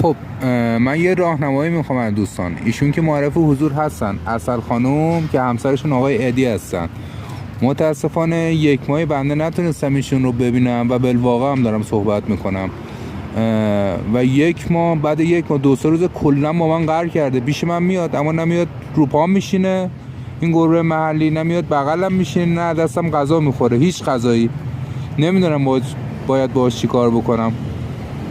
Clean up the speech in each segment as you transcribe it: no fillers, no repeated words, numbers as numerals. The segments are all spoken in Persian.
خب من یه راهنمایی میخوام از دوستان. ایشون که معرف حضور هستن، عسل خانوم که همسرشون آقای ادی هستن. متاسفانه یک ماه بنده نتونستم ایشون رو ببینم و بالواقع هم دارم صحبت میکنم و یک ماه بعد یک ماه 2-3 روز کلا با من قهر کرده. پیش من میاد اما نمیاد رو پام میشینه، این گربه محلی، نمیاد بغلم میشینه، نه دستم غذا میخوره، هیچ غذایی. نمیدونم باید باهاش چی کار بکنم.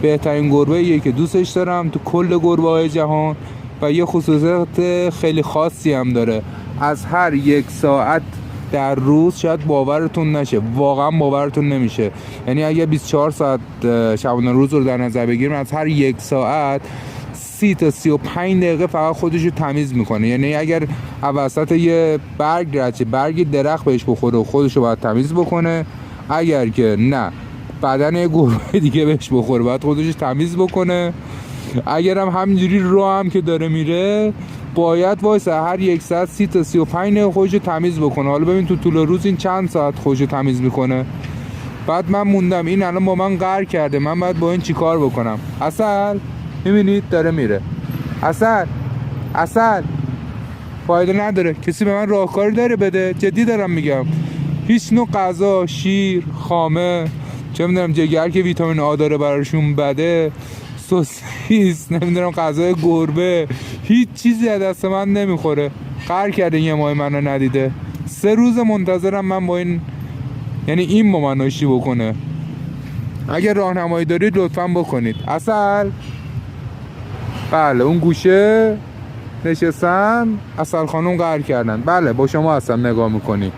بهترین گربه ایه که دوستش دارم تو کل گربه های جهان و یه خصوصیت خیلی خاصی هم داره. از هر 1 ساعت در روز، شاید باورتون نشه، واقعا باورتون نمیشه، یعنی اگه 24 ساعت شبانه روز رو در نظر بگیریم، از هر 1 ساعت 30 تا 35 دقیقه فقط خودش رو تمیز میکنه. یعنی اگر وسط یه برگ درخت بهش بخوره و خودش رو باید تمیز بکنه، اگر که نه بدن یه گربه دیگه بهش بخوره باید خودش تمیز بکنه. اگر هم همینجوری رو هم که داره میره باید وایسه هر 1 ساعت 30 تا 35 دقیقه خودش تمیز بکنه. حالا ببین تو طول روز این چند ساعت خودش تمیز میکنه. بعد من موندم این الان با من قهر کرده، من باید با این چیکار بکنم؟ عسل میبینید داره میره. عسل فایده نداره، کسی به من راهکاری داره بده؟ جدی دارم میگم. هیچ نوع غذا، شیر، خامه، چه میدونم جگر که ویتامین آ داره براشون بده، سوسیس، نمیدونم غذای گربه، هیچ چیزی از دست من نمیخوره. قهر کرده یه ماه منو ندیده. 3 روز منتظرم من با این، یعنی این با من آشتی بکنه. اگر راهنمایی دارید لطفاً بکنید. عسل، بله اون گوشه نشستن، عسل خانم قهر کردن. بله با شما هستم، نگاه میکنی.